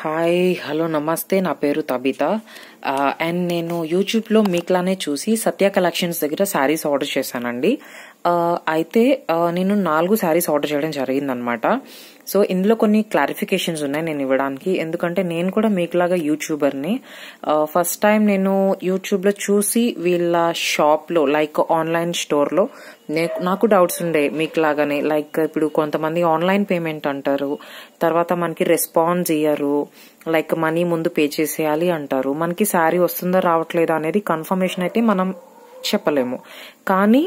Hi hello నమస్తే నా పేరు తబిత అండ్ నేను యూట్యూబ్లో మీకులానే చూసి సత్య కలెక్షన్స్ దగ్గర శారీస్ ఆర్డర్ చేశానండి. అయితే నేను 4 శారీస్ ఆర్డర్ చేయడం జరిగిందనమాట. సో ఇందులో కొన్ని క్లారిఫికేషన్స్ ఉన్నాయి నేను ఇవ్వడానికి, ఎందుకంటే నేను కూడా మీకులాగా యూట్యూబర్ని. ఫస్ట్ టైం నేను యూట్యూబ్లో చూసి వీళ్ళ షాప్లో లైక్ ఆన్లైన్ స్టోర్లో నాకు డౌట్స్ ఉండే మీకులాగానే. లైక్ ఇప్పుడు కొంతమంది ఆన్లైన్ పేమెంట్ అంటారు, తర్వాత మనకి రెస్పాన్స్ ఇయ్యరు, లైక్ మనీ ముందు పే చేసేయాలి అంటారు. మనకి శారీ వస్తుందా రావట్లేదా అనేది కన్ఫర్మేషన్ అయితే మనం చెప్పలేము. కానీ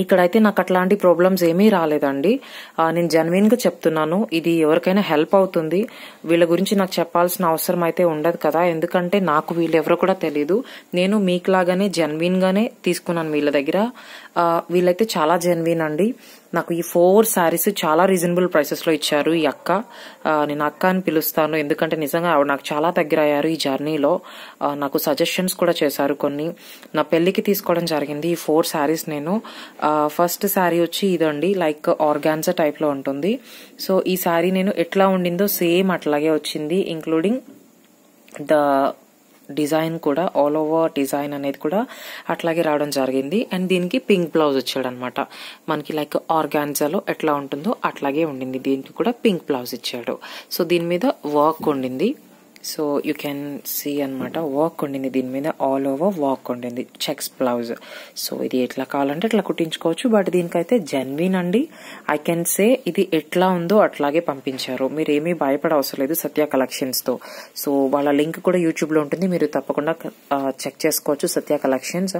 ఇక్కడైతే నాకు అట్లాంటి ప్రాబ్లమ్స్ ఏమీ రాలేదండి. నేను జెన్యున్ గా చెప్తున్నాను, ఇది ఎవరికైనా హెల్ప్ అవుతుంది. వీళ్ళ గురించి నాకు చెప్పాల్సిన అవసరం అయితే ఉండదు కదా, ఎందుకంటే నాకు వీళ్ళెవరో కూడా తెలీదు. నేను మీకులాగానే జెన్యున్ గానే తీసుకున్నాను వీళ్ళ దగ్గర. వీళ్ళైతే చాలా జెన్యున్ అండి. నాకు ఈ 4 శారీస్ చాలా రీజనబుల్ ప్రైసెస్ లో ఇచ్చారు ఈ అక్క. నేను అక్క అని పిలుస్తాను, ఎందుకంటే నిజంగా ఆవిడ నాకు చాలా దగ్గర అయ్యారు ఈ జర్నీలో. నాకు సజెషన్స్ కూడా చేశారు కొన్ని. నా పెళ్లికి తీసుకోవడం జరిగింది ఈ 4 శారీస్ నేను. ఫస్ట్ శారీ వచ్చి ఇదండి, లైక్ ఆర్గాన్జా టైప్ లో ఉంటుంది. సో ఈ శారీ నేను ఎట్లా ఉండిందో సేమ్ అట్లాగే వచ్చింది, ఇంక్లూడింగ్ ద డిజైన్ కూడా, ఆల్ ఓవర్ డిజైన్ అనేది కూడా అట్లాగే రావడం జరిగింది. అండ్ దీనికి పింక్ బ్లౌజ్ వచ్చాడు అనమాట. మనకి లైక్ ఆర్గాన్జాలో ఎట్లా ఉంటుందో అట్లాగే ఉండింది, దీనికి కూడా పింక్ బ్లౌజ్ ఇచ్చాడు. సో దీని మీద వర్క్ ఉండింది. సో యూ కెన్ సీ అనమాట, వర్క్ ఉండింది దీని మీద, ఆల్ ఓవర్ వర్క్ ఉండింది, చెక్స్ బ్లౌజ్. సో ఇది ఎట్లా కావాలంటే ఎట్లా కుట్టించుకోవచ్చు, బట్ దీనికైతే జెన్యున్ అండి. ఐ కెన్ సే ఇది ఎట్లా ఉందో అట్లాగే పంపించారు. మీరు ఏమీ భయపడ అవసరం లేదు సత్య కలెక్షన్స్ తో. సో వాళ్ళ లింక్ కూడా యూట్యూబ్ లో ఉంటుంది, మీరు తప్పకుండా చెక్ చేసుకోవచ్చు సత్య కలెక్షన్స్.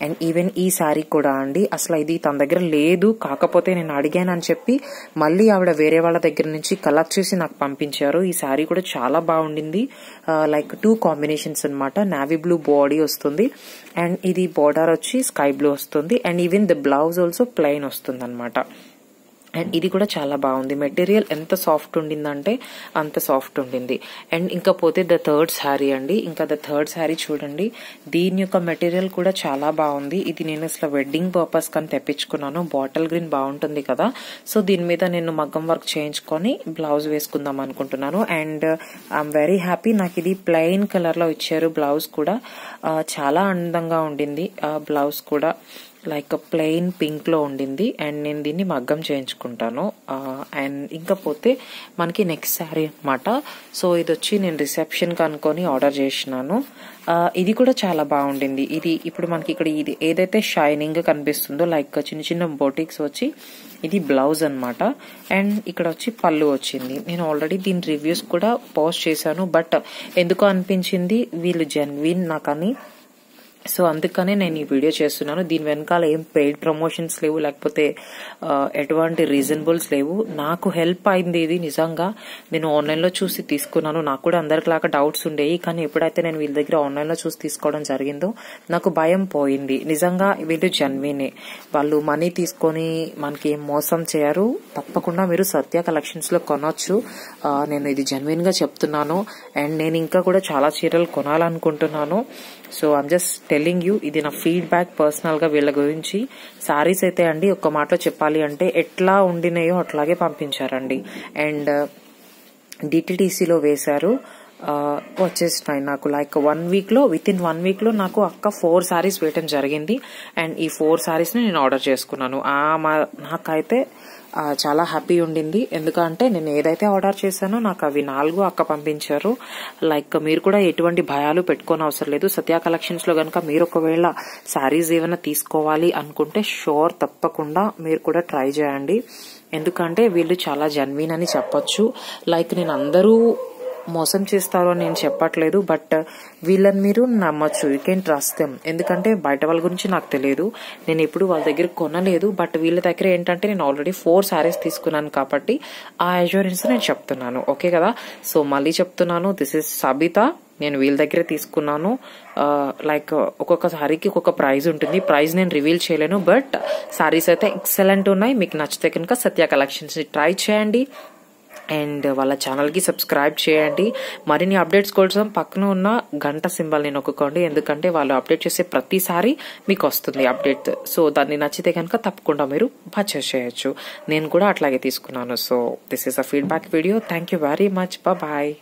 అండ్ ఈవెన్ ఈ శారీ కూడా అండి, అసలు ఇది తన దగ్గర లేదు, కాకపోతే నేను అడిగాను అని చెప్పి మళ్ళీ ఆవిడ వేరే వాళ్ళ దగ్గర నుంచి కలెక్ట్ చేసి నాకు పంపించారు. ఈ శారీ కూడా చాలా బాగుండింది. లైక్ 2 కాంబినేషన్స్ అనమాట. నావీ బ్లూ బాడీ వస్తుంది అండ్ ఇది బోర్డర్ వచ్చి స్కై బ్లూ వస్తుంది. And even the blouse also plain వస్తుంది అనమాట. అండ్ ఇది కూడా చాలా బాగుంది. మెటీరియల్ ఎంత సాఫ్ట్ ఉండిందంటే అంత సాఫ్ట్ ఉండింది. అండ్ ఇంకా పోతే ద థర్డ్ శారీ అండి. ఇంకా ద థర్డ్ శారీ చూడండి, దీని యొక్క మెటీరియల్ కూడా చాలా బాగుంది. ఇది నేను అసలు వెడ్డింగ్ పర్పస్ కానీ తెప్పించుకున్నాను. బాటిల్ గ్రీన్ బాగుంటుంది కదా, సో దీని మీద నేను మగ్గం వర్క్ చేయించుకొని బ్లౌజ్ వేసుకుందాం అనుకుంటున్నాను. అండ్ ఐఎమ్ వెరీ హ్యాపీ, నాకు ఇది ప్లెయిన్ కలర్ లో ఇచ్చారు. బ్లౌజ్ కూడా చాలా అందంగా ఉండింది. బ్లౌజ్ కూడా లైక్ ప్లెయిన్ పింక్ లో ఉండింది. అండ్ నేను దీన్ని మగ్గం చేయించుకుంటాను. అండ్ ఇంకా పోతే మనకి నెక్స్ట్ శారీ అనమాట. సో ఇది వచ్చి నేను రిసెప్షన్ కనుకొని ఆర్డర్ చేసినాను. ఇది కూడా చాలా బాగుండింది. ఇది ఇప్పుడు మనకి ఇక్కడ ఇది ఏదైతే షైనింగ్ కనిపిస్తుందో లైక్ చిన్న చిన్న బోటిక్స్ వచ్చి ఇది బ్లౌజ్ అనమాట. అండ్ ఇక్కడ వచ్చి పళ్ళు వచ్చింది. నేను ఆల్రెడీ దీని రివ్యూస్ కూడా పోస్ట్ చేశాను, బట్ ఎందుకో అనిపించింది వీళ్ళు జెన్యున్ నాకని, సో అందుకనే నేను ఈ వీడియో చేస్తున్నాను. దీని వెనకాల ఏం పెయిడ్ ప్రమోషన్స్ లేవు, లేకపోతే ఎటువంటి రీజనబుల్స్ లేవు. నాకు హెల్ప్ అయింది ఇది నిజంగా. నేను ఆన్లైన్ లో చూసి తీసుకున్నాను, నాకు కూడా అందరిలాగా డౌట్స్ ఉండేవి, కానీ ఎప్పుడైతే నేను వీళ్ళ దగ్గర ఆన్లైన్ లో చూసి తీసుకోవడం జరిగిందో నాకు భయం పోయింది. నిజంగా వీళ్ళు జెన్యునే, వాళ్ళు మనీ తీసుకొని మనకి ఏం మోసం చేయరు. తప్పకుండా మీరు సత్య కలెక్షన్స్ లో కొనొచ్చు. నేను ఇది జెన్యున్ గా చెప్తున్నాను. అండ్ నేను ఇంకా కూడా చాలా చీరలు కొనాలనుకుంటున్నాను. So I'm just telling you, ఇది నా ఫీడ్బ్యాక్ పర్సనల్ గా వీళ్ళ గురించి. శారీస్ అయితే అండి ఒక్క మాటలో చెప్పాలి అంటే ఎట్లా ఉండినాయో అట్లాగే పంపించారండి. అండ్ డిటిడిసిలో వేశారు, వచ్చేసినాయి నాకు లైక్ 1 వీక్ లో, విత్ ఇన్ 1 వీక్ లో నాకు అక్క 4 శారీస్ వేయటం జరిగింది. అండ్ ఈ 4 శారీస్ ని నేను ఆర్డర్ చేసుకున్నాను. నాకైతే చాలా హ్యాపీ ఉండింది, ఎందుకంటే నేను ఏదైతే ఆర్డర్ చేశానో నాకు అవి 4 అక్క పంపించారు. లైక్ మీరు కూడా ఎటువంటి భయాలు పెట్టుకోని అవసరం లేదు. సత్య కలెక్షన్స్ లో గనక మీరు ఒకవేళ శారీస్ ఏమైనా తీసుకోవాలి అనుకుంటే షూర్ తప్పకుండా మీరు కూడా ట్రై చేయండి, ఎందుకంటే వీళ్ళు చాలా జెన్యున్ అని చెప్పొచ్చు. లైక్ నేను అందరూ మోసం చేస్తారు అని నేను చెప్పట్లేదు, బట్ వీళ్ళని మీరు నమ్మొచ్చు. యూ కెన్ ట్రస్ట్ దెమ్, ఎందుకంటే బయట వాళ్ళ గురించి నాకు తెలియదు, నేను ఎప్పుడు వాళ్ళ దగ్గర కొనలేదు. బట్ వీళ్ళ దగ్గర ఏంటంటే నేను ఆల్రెడీ 4 శారీస్ తీసుకున్నాను కాబట్టి ఆ అష్యూరెన్స్ నేను చెప్తున్నాను. ఓకే కదా, సో మళ్ళీ చెప్తున్నాను, దిస్ ఇస్ సబిత, నేను వీళ్ళ దగ్గర తీసుకున్నాను. లైక్ ఒక్కొక్క సారీకి ఒక్కొక్క ప్రైజ్ ఉంటుంది, ప్రైజ్ నేను రివీల్ చేయలేను, బట్ సారీస్ అయితే ఎక్సలెంట్ ఉన్నాయి. మీకు నచ్చితే కనుక సత్య కలెక్షన్స్ ని ట్రై చేయండి. అండ్ వాళ్ళ ఛానల్ కి సబ్స్క్రైబ్ చేయండి. మరిన్ని అప్డేట్స్ కోసం పక్కన ఉన్న గంట సింబల్ ని నొక్కుకోండి, ఎందుకంటే వాళ్ళు అప్డేట్ చేసే ప్రతిసారి మీకు వస్తుంది అప్డేట్. సో దాన్ని నచ్చితే కనుక తప్పకుండా మీరు పర్చేస్ చేయొచ్చు. నేను కూడా అట్లాగే తీసుకున్నాను. So this is a feedback video. Thank you very much. Bye.